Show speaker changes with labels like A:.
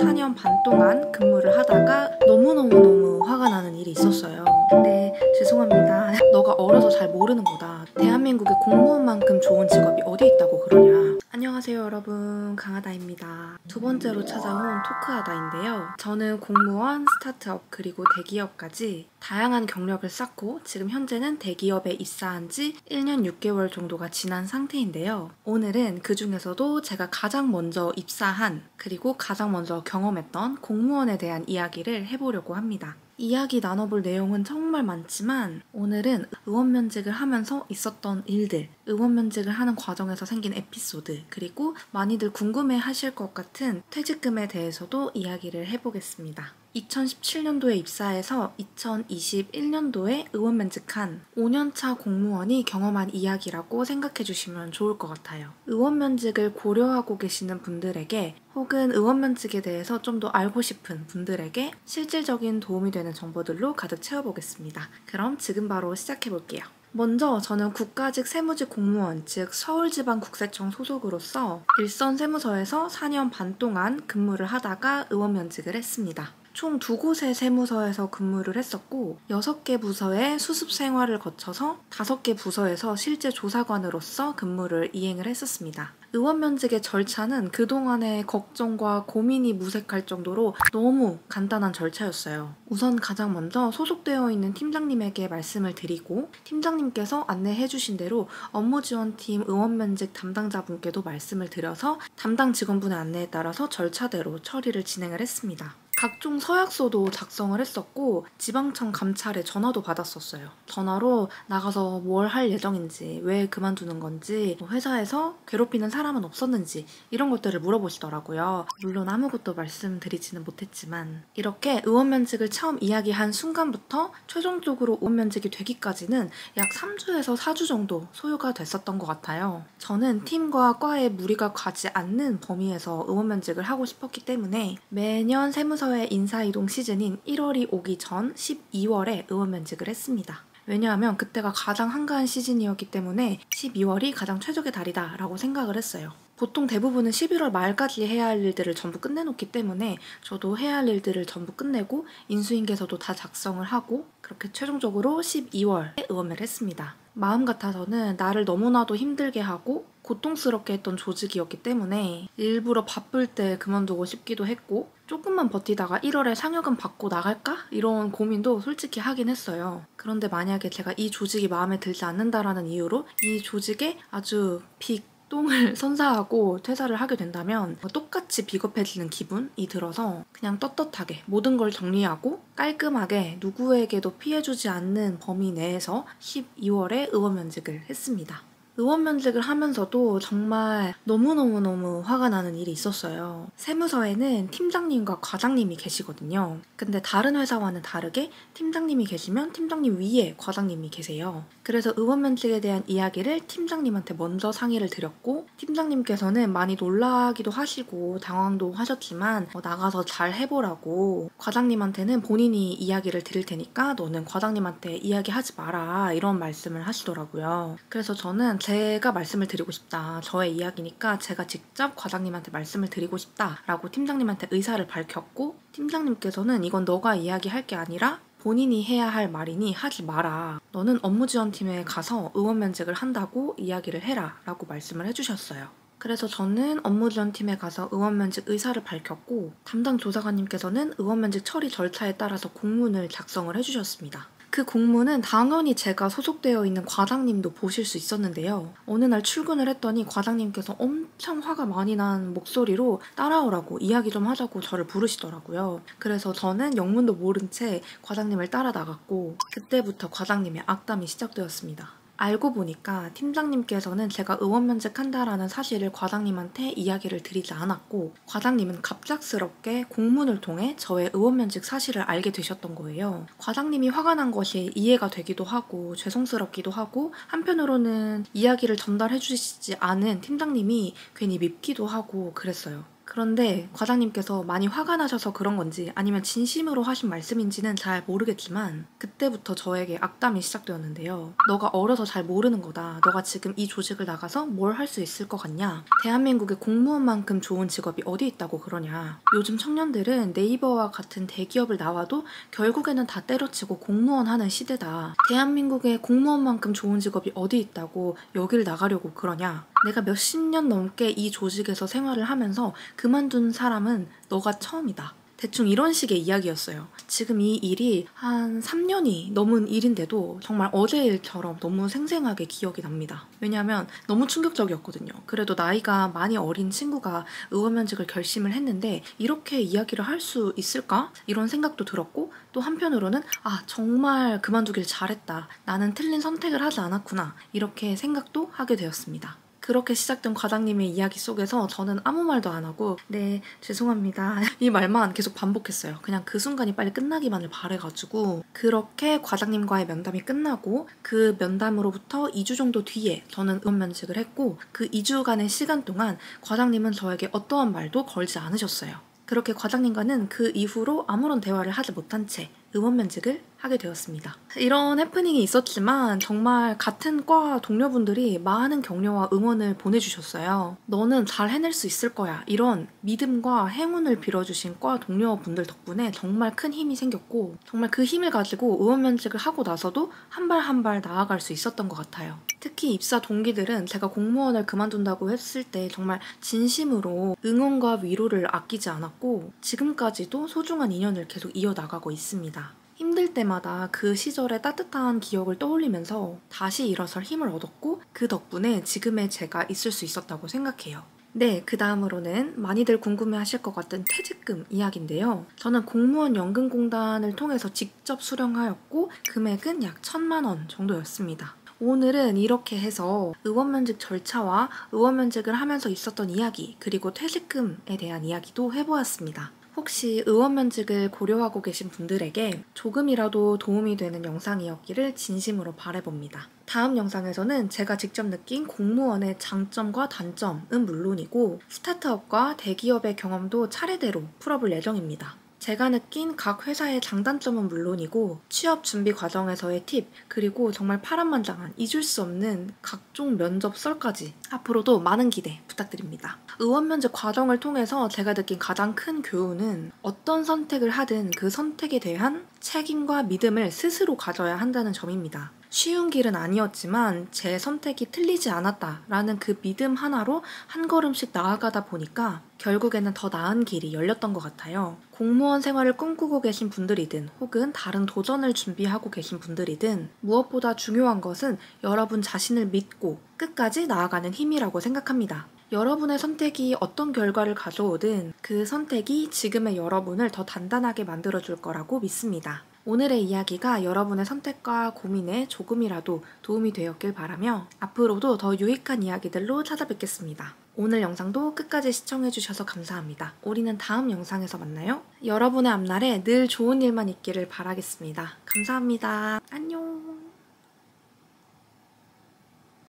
A: 4년 반 동안 근무를 하다가 너무너무 화가 나는 일이 있었어요. 근데 죄송합니다. 너가 어려서 잘 모르는 거다. 대한민국에 공무원만큼 좋은 직업이 어디 있다고 그러냐. 안녕하세요 여러분, 강하다입니다. 두 번째로 찾아온 토크하다인데요. 저는 공무원, 스타트업, 그리고 대기업까지 다양한 경력을 쌓고 지금 현재는 대기업에 입사한 지 1년 6개월 정도가 지난 상태인데요. 오늘은 그 중에서도 제가 가장 먼저 입사한, 그리고 가장 먼저 경험했던 공무원에 대한 이야기를 해보려고 합니다. 이야기 나눠볼 내용은 정말 많지만 오늘은 의원면직을 하면서 있었던 일들, 의원면직을 하는 과정에서 생긴 에피소드, 그리고 많이들 궁금해하실 것 같은 퇴직금에 대해서도 이야기를 해보겠습니다. 2017년도에 입사해서 2021년도에 의원면직한 5년차 공무원이 경험한 이야기라고 생각해주시면 좋을 것 같아요. 의원면직을 고려하고 계시는 분들에게 혹은 의원면직에 대해서 좀 더 알고 싶은 분들에게 실질적인 도움이 되는 정보들로 가득 채워보겠습니다. 그럼 지금 바로 시작해볼게요. 먼저 저는 국가직 세무직 공무원, 즉 서울지방국세청 소속으로서 일선 세무서에서 4년 반 동안 근무를 하다가 의원면직을 했습니다. 총 2곳의 세무서에서 근무를 했었고 6개 부서의 수습 생활을 거쳐서 5개 부서에서 실제 조사관으로서 근무를 이행을 했었습니다. 의원면직의 절차는 그동안의 걱정과 고민이 무색할 정도로 너무 간단한 절차였어요. 우선 가장 먼저 소속되어 있는 팀장님에게 말씀을 드리고 팀장님께서 안내해 주신 대로 업무지원팀 의원면직 담당자분께도 말씀을 드려서 담당 직원분의 안내에 따라서 절차대로 처리를 진행을 했습니다. 각종 서약서도 작성을 했었고 지방청 감찰에 전화도 받았었어요. 전화로 나가서 뭘 할 예정인지, 왜 그만두는 건지, 회사에서 괴롭히는 사람은 없었는지 이런 것들을 물어보시더라고요. 물론 아무것도 말씀드리지는 못했지만 이렇게 의원면직을 처음 이야기한 순간부터 최종적으로 의원면직이 되기까지는 약 3주에서 4주 정도 소요가 됐었던 것 같아요. 저는 팀과 과에 무리가 가지 않는 범위에서 의원면직을 하고 싶었기 때문에 매년 세무서의 인사이동 시즌인 1월이 오기 전 12월에 의원면직을 했습니다. 왜냐하면 그때가 가장 한가한 시즌이었기 때문에 12월이 가장 최적의 달이다 라고 생각을 했어요. 보통 대부분은 11월 말까지 해야 할 일들을 전부 끝내놓기 때문에 저도 해야 할 일들을 전부 끝내고 인수인계서도 다 작성을 하고 그렇게 최종적으로 12월에 의원을 했습니다. 마음 같아서는 나를 너무나도 힘들게 하고 고통스럽게 했던 조직이었기 때문에 일부러 바쁠 때 그만두고 싶기도 했고 조금만 버티다가 1월에 상여금 받고 나갈까? 이런 고민도 솔직히 하긴 했어요. 그런데 만약에 제가 이 조직이 마음에 들지 않는다라는 이유로 이 조직에 아주 똥을 선사하고 퇴사를 하게 된다면 똑같이 비겁해지는 기분이 들어서 그냥 떳떳하게 모든 걸 정리하고 깔끔하게 누구에게도 피해주지 않는 범위 내에서 12월에 의원면직을 했습니다. 의원면직을 하면서도 정말 너무너무 화가 나는 일이 있었어요. 세무서에는 팀장님과 과장님이 계시거든요. 근데 다른 회사와는 다르게 팀장님이 계시면 팀장님 위에 과장님이 계세요. 그래서 의원면직에 대한 이야기를 팀장님한테 먼저 상의를 드렸고 팀장님께서는 많이 놀라기도 하시고 당황도 하셨지만 나가서 잘 해보라고, 과장님한테는 본인이 이야기를 드릴 테니까 너는 과장님한테 이야기하지 마라, 이런 말씀을 하시더라고요. 그래서 저는 제가 말씀을 드리고 싶다, 저의 이야기니까 제가 직접 과장님한테 말씀을 드리고 싶다 라고 팀장님한테 의사를 밝혔고 팀장님께서는 이건 너가 이야기할 게 아니라 본인이 해야 할 말이니 하지 마라, 너는 업무지원팀에 가서 의원면직을 한다고 이야기를 해라 라고 말씀을 해주셨어요. 그래서 저는 업무지원팀에 가서 의원면직 의사를 밝혔고 담당 조사관님께서는 의원면직 처리 절차에 따라서 공문을 작성을 해주셨습니다. 그 공문은 당연히 제가 소속되어 있는 과장님도 보실 수 있었는데요. 어느 날 출근을 했더니 과장님께서 엄청 화가 많이 난 목소리로 따라오라고, 이야기 좀 하자고 저를 부르시더라고요. 그래서 저는 영문도 모른 채 과장님을 따라 나갔고 그때부터 과장님의 악담이 시작되었습니다. 알고 보니까 팀장님께서는 제가 의원면직한다라는 사실을 과장님한테 이야기를 드리지 않았고 과장님은 갑작스럽게 공문을 통해 저의 의원면직 사실을 알게 되셨던 거예요. 과장님이 화가 난 것이 이해가 되기도 하고 죄송스럽기도 하고 한편으로는 이야기를 전달해 주시지 않은 팀장님이 괜히 밉기도 하고 그랬어요. 그런데 과장님께서 많이 화가 나셔서 그런 건지 아니면 진심으로 하신 말씀인지는 잘 모르겠지만 그때부터 저에게 악담이 시작되었는데요. 너가 어려서 잘 모르는 거다. 너가 지금 이 조직을 나가서 뭘 할 수 있을 것 같냐? 대한민국에 공무원만큼 좋은 직업이 어디 있다고 그러냐? 요즘 청년들은 네이버와 같은 대기업을 나와도 결국에는 다 때려치고 공무원 하는 시대다. 대한민국에 공무원만큼 좋은 직업이 어디 있다고 여길 나가려고 그러냐? 내가 몇십 년 넘게 이 조직에서 생활을 하면서 그만둔 사람은 너가 처음이다. 대충 이런 식의 이야기였어요. 지금 이 일이 한 3년이 넘은 일인데도 정말 어제 일처럼 너무 생생하게 기억이 납니다. 왜냐하면 너무 충격적이었거든요. 그래도 나이가 많이 어린 친구가 의원면직을 결심을 했는데 이렇게 이야기를 할 수 있을까? 이런 생각도 들었고 또 한편으로는 정말 그만두길 잘했다. 나는 틀린 선택을 하지 않았구나. 이렇게 생각도 하게 되었습니다. 그렇게 시작된 과장님의 이야기 속에서 저는 아무 말도 안 하고 네, 죄송합니다. 이 말만 계속 반복했어요. 그냥 그 순간이 빨리 끝나기만을 바래가지고 그렇게 과장님과의 면담이 끝나고 그 면담으로부터 2주 정도 뒤에 저는 의원면직을 했고 그 2주간의 시간 동안 과장님은 저에게 어떠한 말도 걸지 않으셨어요. 그렇게 과장님과는 그 이후로 아무런 대화를 하지 못한 채 의원면직을 하게 되었습니다. 이런 해프닝이 있었지만 정말 같은 과 동료분들이 많은 격려와 응원을 보내주셨어요. 너는 잘 해낼 수 있을 거야. 이런 믿음과 행운을 빌어주신 과 동료분들 덕분에 정말 큰 힘이 생겼고 정말 그 힘을 가지고 의원면직을 하고 나서도 한 발 한 발 나아갈 수 있었던 것 같아요. 특히 입사 동기들은 제가 공무원을 그만둔다고 했을 때 정말 진심으로 응원과 위로를 아끼지 않았고 지금까지도 소중한 인연을 계속 이어나가고 있습니다. 힘들 때마다 그 시절의 따뜻한 기억을 떠올리면서 다시 일어설 힘을 얻었고 그 덕분에 지금의 제가 있을 수 있었다고 생각해요. 네, 그 다음으로는 많이들 궁금해하실 것 같은 퇴직금 이야기인데요. 저는 공무원 연금공단을 통해서 직접 수령하였고 금액은 약 1,000만 원 정도였습니다. 오늘은 이렇게 해서 의원면직 절차와 의원면직을 하면서 있었던 이야기 그리고 퇴직금에 대한 이야기도 해보았습니다. 혹시 의원면직을 고려하고 계신 분들에게 조금이라도 도움이 되는 영상이었기를 진심으로 바라봅니다. 다음 영상에서는 제가 직접 느낀 공무원의 장점과 단점은 물론이고 스타트업과 대기업의 경험도 차례대로 풀어볼 예정입니다. 제가 느낀 각 회사의 장단점은 물론이고 취업 준비 과정에서의 팁 그리고 정말 파란만장한 잊을 수 없는 각종 면접 썰까지 앞으로도 많은 기대 부탁드립니다. 의원면접 과정을 통해서 제가 느낀 가장 큰 교훈은 어떤 선택을 하든 그 선택에 대한 책임과 믿음을 스스로 가져야 한다는 점입니다. 쉬운 길은 아니었지만 제 선택이 틀리지 않았다라는 그 믿음 하나로 한 걸음씩 나아가다 보니까 결국에는 더 나은 길이 열렸던 것 같아요. 공무원 생활을 꿈꾸고 계신 분들이든 혹은 다른 도전을 준비하고 계신 분들이든 무엇보다 중요한 것은 여러분 자신을 믿고 끝까지 나아가는 힘이라고 생각합니다. 여러분의 선택이 어떤 결과를 가져오든 그 선택이 지금의 여러분을 더 단단하게 만들어줄 거라고 믿습니다. 오늘의 이야기가 여러분의 선택과 고민에 조금이라도 도움이 되었길 바라며 앞으로도 더 유익한 이야기들로 찾아뵙겠습니다. 오늘 영상도 끝까지 시청해주셔서 감사합니다. 우리는 다음 영상에서 만나요. 여러분의 앞날에 늘 좋은 일만 있기를 바라겠습니다. 감사합니다. 안녕.